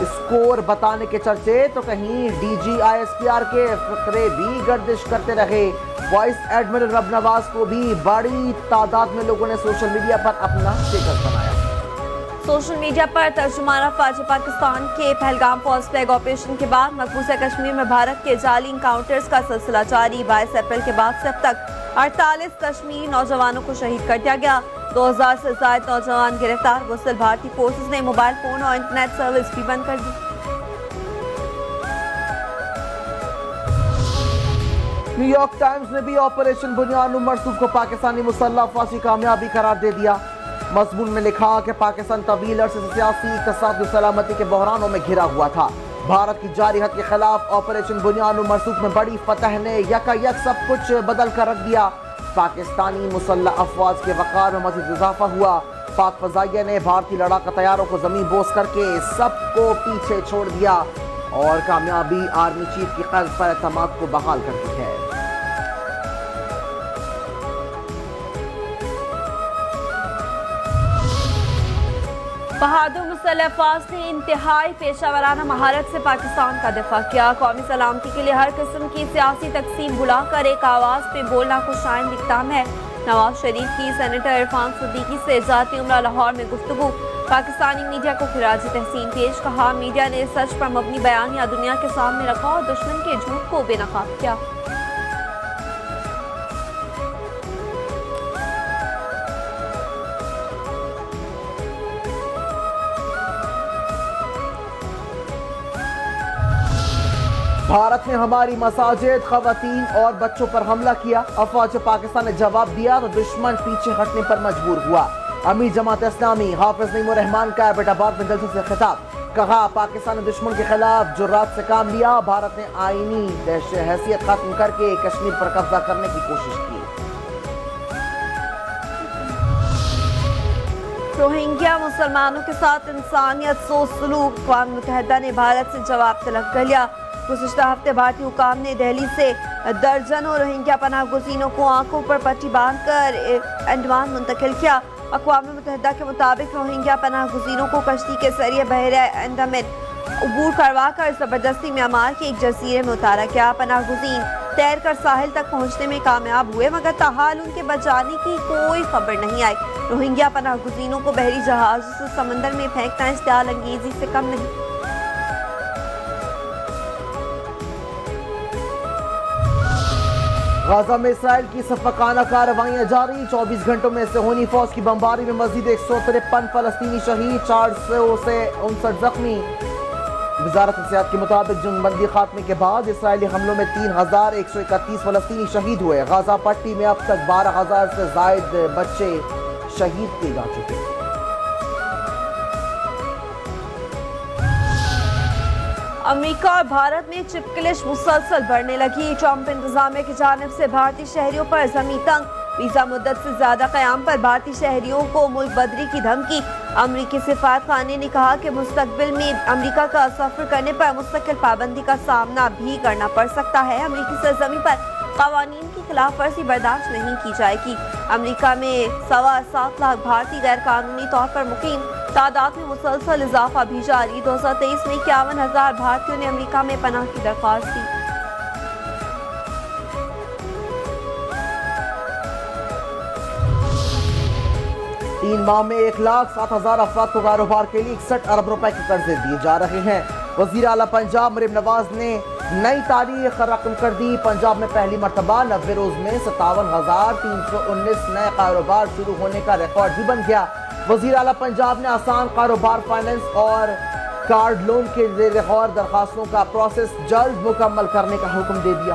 Score بتانے کے چرچے تو کہیں D G I S P R کے فقرے بھی گردش کرتے رہے. وائس ایڈمرل رب نواز کو بھی بڑی تعداد میں لوگوں نے سوشل میڈیا پر اپنا اسٹیٹس بنایا. سوشل میڈیا پر ترجمان افواج پاکستان کے پہلگام فالس فلیگ آپریشن کے بعد مقبوضہ کشمیر میں بھارت کے جعلی انکاؤنٹرز کا سلسلہ جاری. 22 اپریل کے بعد سے اب تک 48 کشمیری نوجوانوں کو شہید کر دیا گیا. 2000 سے زائد نوجوان گرفتار. مسلح بھارتی فورسز نے موبائل فون اور انٹرنیٹ سروس بھی بند کر دی. نیو یارک ٹائمز نے بھی آپریشن بنیاد مرصوب کو پاکستانی مسلح افواج کی کامیابی قرار دے دیا. مضمون میں لکھا کہ پاکستان طویل عرصے سے سیاسی، اقتصادی و سلامتی کے بحرانوں میں گھرا ہوا تھا. بھارت کی جاری حد کے خلاف آپریشن بنیاد مرصوب میں بڑی فتح نے یکا یک سب کچھ بدل کر رکھ دیا. پاکستانی مسلح افواج کے وقار میں مزید اضافہ ہوا. پاک فضائیہ نے بھارتی لڑاکا طیاروں کو زمین بوس کر کے سب کو پیچھے چھوڑ دیا اور کامیابی آرمی چیف کی قرض پر اعتماد کو بحال کر دی ہے. بہادر مسلح افواج نے انتہائی پیشہ ورانہ مہارت سے پاکستان کا دفاع کیا. قومی سلامتی کے لیے ہر قسم کی سیاسی تقسیم بلا کر ایک آواز پہ بولنا خوشائند اقدام ہے. نواز شریف کی سینیٹر عرفان صدیقی سے ذاتی عمرہ لاہور میں گفتگو. پاکستانی میڈیا کو خراج تحسین پیش. کہا میڈیا نے سچ پر مبنی بیانیہ دنیا کے سامنے رکھا اور دشمن کے جھوٹ کو بے نقاب کیا. بھارت نے ہماری مساجد، خواتین اور بچوں پر حملہ کیا. افواج پاکستان نے جواب دیا تو دشمن پیچھے ہٹنے پر مجبور ہوا. امیر جماعت اسلامی حافظ نعیم الرحمان کا ایبٹ آباد میں جلسے سے خطاب. کہا پاکستان نے دشمن کے خلاف جرات سے کام لیا. بھارت نے آئینی حیثیت ختم کر کے کشمیر پر قبضہ کرنے کی کوشش کی. روہنگیا مسلمانوں کے ساتھ انسانیت سو سلوک. اقوام متحدہ نے بھارت سے جواب طلب کر لیا. گزشتہ ہفتے بھارتی حکام نے دہلی سے درجنوں روہنگیا پناہ گزینوں کو آنکھوں پر پٹی باندھ کر انڈمان منتقل کیا. اقوام متحدہ کے مطابق روہنگیا پناہ گزینوں کو کشتی کے ذریعے بحیرہ انڈمان عبور کروا کر زبردستی میانمار کے ایک جزیرے میں اتارا گیا. پناہ گزین تیر کر ساحل تک پہنچنے میں کامیاب ہوئے مگر تاحال ان کے بچ جانے کی کوئی خبر نہیں آئی. روہنگیا پناہ گزینوں کو بحری جہازوں سے سمندر میں پھینکنا اشتعال انگیزی سے کم نہیں. غزہ میں اسرائیل کی شفقانہ کارروائیاں جاری. 24 گھنٹوں میں صہیونی فوج کی بمباری میں مزید 153 فلسطینی شہید، 400 سے 59 زخمی. وزارت صحت کے مطابق جنگ بندی خاتمے کے بعد اسرائیلی حملوں میں 3131 فلسطینی شہید ہوئے. غزہ پٹی میں اب تک 12000 سے زائد بچے شہید کیے جا چکے. امریکہ اور بھارت میں چپکلش مسلسل بڑھنے لگی. ٹرمپ انتظامیہ کی جانب سے بھارتی شہریوں پر زمیں تنگ. ویزا مدت سے زیادہ قیام پر بھارتی شہریوں کو ملک بدری کی دھمکی. امریکی سفارت خانے نے کہا کہ مستقبل میں امریکہ کا سفر کرنے پر مستقل پابندی کا سامنا بھی کرنا پڑ سکتا ہے. امریکی سرزمین پر قوانین کی خلاف ورزی برداشت نہیں کی جائے گی. امریکہ میں 7.25 لاکھ بھارتی غیر قانونی طور پر مقیم. تعداد میں مسلسل اضافہ بھی جاری. 2023 میں 51,000 بھارتیوں نے امریکہ میں پناہ کی درخواست دی. تین ماہ میں 1,07,000 افراد کو کاروبار کے لیے 61 ارب روپے کے قرضے دیے جا رہے ہیں. وزیر اعلیٰ پنجاب مریم نواز نے نئی تاریخ رقم کر دی. پنجاب میں پہلی مرتبہ 90 روز میں 57,319 نئے کاروبار شروع ہونے کا ریکارڈ بھی بن گیا. وزیر اعلیٰ پنجاب نے آسان کاروبار فائننس اور کارڈ لون کے زیر غور درخواستوں کا پروسیس جلد مکمل کرنے کا حکم دے دیا.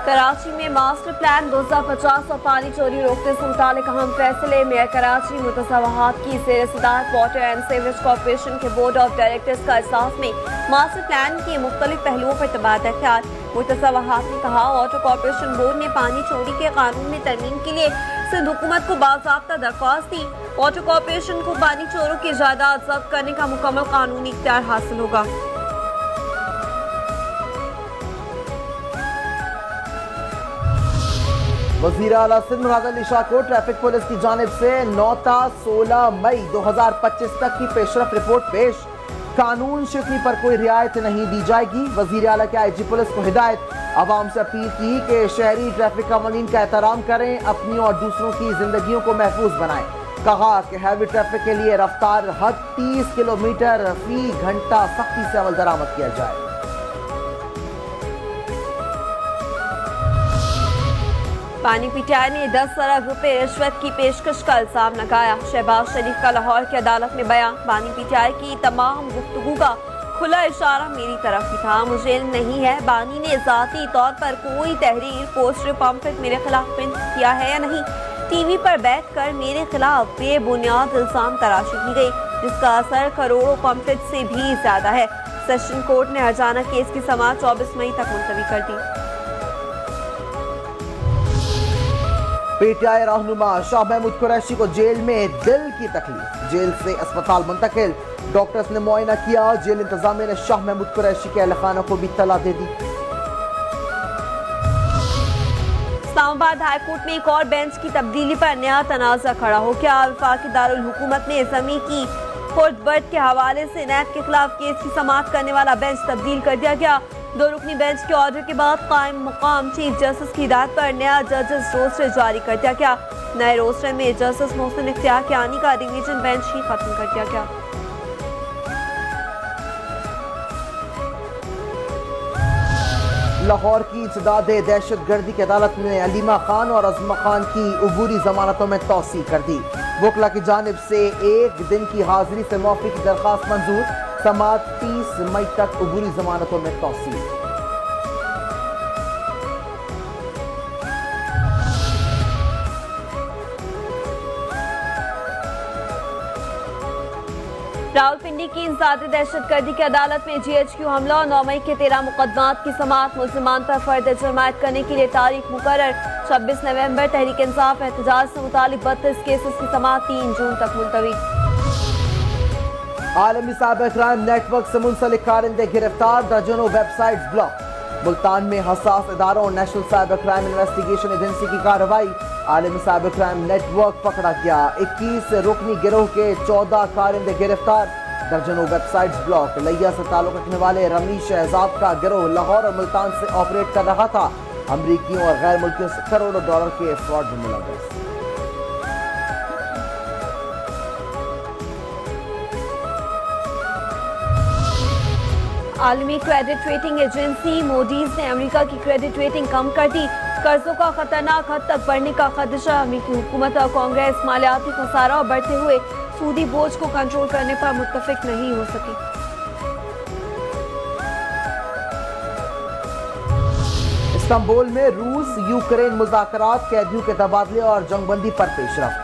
کراچی میں ماسٹر پلان 2050 اور پانی چوری روکنے سے متعلق اہم فیصلے. میئر کراچی مرتضیٰ وہاب کی زیر صدارت واٹر اینڈ سیوریج کارپوریشن کے بورڈ آف ڈائریکٹرز کا اجلاس میں ماسٹر پلان کے مختلف پہلوؤں پر تبادلہ خیال. مرتضیٰ وہاب نے کہا واٹر کارپوریشن بورڈ نے پانی چوری کے قانون میں ترمیم کے لیے سندھ حکومت کو باضابطہ درخواست دی. واٹر کارپوریشن کو پانی چوروں کی جائیداد ضبط کرنے کا مکمل قانونی اختیار حاصل ہوگا. وزیر اعلیٰ سندھ مراد علی شاہ کو ٹریفک پولیس کی جانب سے 9 تا 16 مئی 2025 تک کی پیشرفت رپورٹ پیش۔ قانون شکنی پر کوئی رعایت نہیں دی جائے گی۔ وزیر اعلیٰ کے IG پولیس کو ہدایت، عوام سے اپیل کی کہ شہری ٹریفک قوانین کا احترام کریں، اپنی اور دوسروں کی زندگیوں کو محفوظ بنائیں۔ کہا کہ ہیوی ٹریفک کے لیے رفتار حد 30 کلومیٹر فی گھنٹہ سختی سے عمل درآمد کیا جائے۔ پانی پی ٹی آئی نے 10 ارب روپے رشوت کی پیشکش کا الزام لگایا۔ شہباز شریف کا لاہور کی عدالت میں بیان۔ پانی پی ٹی آئی کی تمام گفتگو کا کھلا اشارہ میری طرف ہی تھا، مجھے علم نہیں ہے بانی نے ذاتی طور پر کوئی تحریر، پوسٹر، پمفلٹ میرے خلاف پرنٹ کیا ہے یا نہیں۔ ٹی وی پر بیٹھ کر میرے خلاف بے بنیاد الزام تراشی کی گئی، جس کا اثر کروڑوں پمفلٹ سے بھی زیادہ ہے۔ سیشن کورٹ نے ہرجانہ کیس کی سماعت 24 مئی تک ملتوی کر دی۔ پی ٹی آئی رہنما شاہ محمود قریشی کو جیل میں دل کی تکلیف، جیل سے اسپتال منتقل۔ ڈاکٹرز نے معائنہ کیا، جیل انتظامیہ نے شاہ محمود قریشی کے اہل خانہ کو بھی اطلاع دے دی۔ اسلام آباد ہائی کورٹ میں ایک اور بینچ کی تبدیلی پر نیا تنازع کھڑا ہو گیا۔ وفاقی دارالحکومت میں زمین کی خرد برد کے حوالے سے نیب کے خلاف کیس کی سماعت کرنے والا بینچ تبدیل کر دیا گیا۔ 2 رکنی بینچ کے آرڈر کے بعد قائم مقام چیف جسٹس کی ہدایت پر نیا ججز روسٹر جاری کر دیا گیا۔ نئے روسٹر میں جسٹس محسن اختیار کیانی کا ڈویژن بینچ ہی ختم کر دیا گیا۔ لاہور کی انسداد دہشت گردی کی عدالت نے علیمہ خان اور عظمہ خان کی عبوری ضمانتوں میں توسیع کر دی۔ وکلا کی جانب سے 1 دن کی حاضری سے معافی کی درخواست منظور، سماعت 30 مئی تک عبوری ضمانتوں میں توسیع۔ راولپنڈی کی انسداد دہشت گردی کی عدالت میں GHQ حملہ اور 9 مئی کے 13 مقدمات کی سماعت، ملزمان پر فرد جرم عائد کرنے کے لیے تاریخ مقرر۔ 26 نومبر تحریک انصاف احتجاج سے متعلق 32 کیسز کی سماعت 3 جون تک ملتوی۔ عالمی سائبر کرائم نیٹ ورک سے منسلک کارندے گرفتار، درجنوں ویب سائٹس بلاک۔ ملتان میں حساس اداروں national cyber crime investigation agency کی کارروائی، عالمی سائبر کرائم نیٹ ورک پکڑا گیا۔ 21 رکنی گروہ کے 14 کارندے گرفتار، درجنوں ویب سائٹس بلاک۔ لیا سے تعلق رکھنے والے رمیش شہزاد کا گروہ لاہور اور ملتان سے آپریٹ کر رہا تھا، امریکیوں اور غیر ملکیوں سے کروڑوں ڈالر کے فراڈ میں ملوث۔ عالمی کریڈٹ ریٹنگ ایجنسی موڈیز نے امریکہ کی کریڈٹ ریٹنگ کم کر دی۔ قرضوں کا خطرناک حد تک بڑھنے کا خدشہ، امریکی حکومت اور کانگریس مالیاتی خسارہ اور بڑھتے ہوئے سودی بوجھ کو کنٹرول کرنے پر متفق نہیں ہو سکی۔ استنبول میں روس یوکرین مذاکرات، قیدیوں کے تبادلے اور جنگ بندی پر پیش رفت۔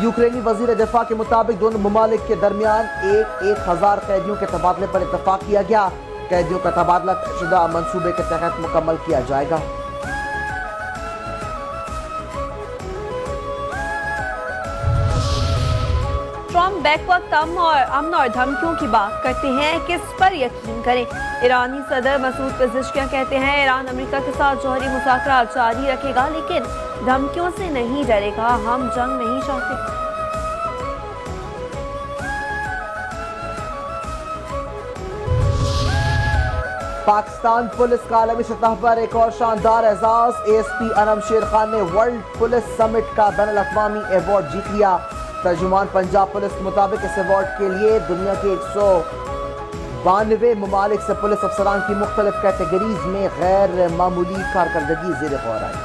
یوکرینی وزیر دفاع کے مطابق دونوں ممالک کے درمیان 1000 قیدیوں کے تبادلے پر اتفاق کیا گیا۔ قیدیوں کا تبادلہ طے شدہ منصوبے کے تحت مکمل کیا جائے گا۔ ٹرمپ بیک وقت امن اور دھمکیوں کی بات کرتے ہیں، کس پر یقین کریں؟ ایرانی صدر مسعود پزشکیان کہتے ہیں ایران امریکہ کے ساتھ جوہری مذاکرات جاری رکھے گا لیکن دھمکیوں سے نہیں ڈرے گا، ہم جنگ نہیں چاہتے۔ پاکستان پولیس کا عالمی سطح پر ایک اور شاندار اعزاز، ASP انم شیر خان نے ورلڈ پولیس سمٹ کا بین الاقوامی ایوارڈ جیت لیا۔ ترجمان پنجاب پولیس کے مطابق اس ایوارڈ کے لیے دنیا کے 192 ممالک سے پولیس افسران کی مختلف کیٹیگریز میں غیر معمولی کارکردگی زیر غور آئی۔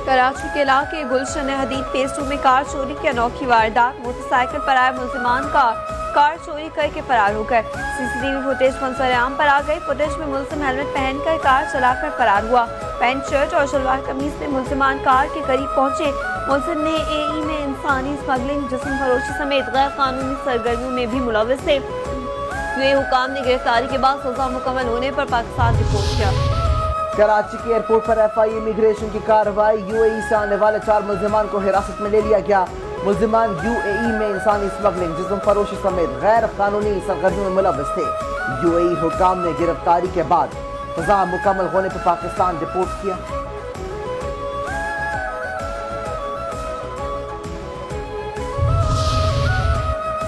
کراچی کے علاقے گلشن حدید فیس 2 میں کار چوری کی انوکھی واردات، موٹر سائیکل پر آئے ملزمان کا کار چوری کر کے فرار ہو گئے۔ CCTV فوٹیج منظر عام پر آ گئی۔ فوٹیج میں ملزم ہیلمٹ پہن کر کار چلا کر فرار ہوا۔ پینٹ شرٹ اور شلوار قمیض میں ملزمان کار کے قریب پہنچے۔ ملزم نے AE میں انسانی اسمگلنگ، جسم فروشی سمیت غیر قانونی سرگرمیوں میں بھی ملوث تھے۔ UAE حکام نے گرفتاری کے بعد سزا مکمل ہونے پر پاکستان رپورٹ کیا۔ کراچی کے ایئرپورٹ پر FI امیگریشن کی کارروائی، UAE سے آنے والے 4 ملزمان کو حراست میں لے لیا گیا۔ ملزمان UAE میں انسانی اسمگلنگ، جسم فروشی سمیت غیر قانونی سرگرمیوں میں ملوث تھے۔ UAE حکام نے گرفتاری کے بعد سزا مکمل ہونے پر پاکستان رپورٹ کیا۔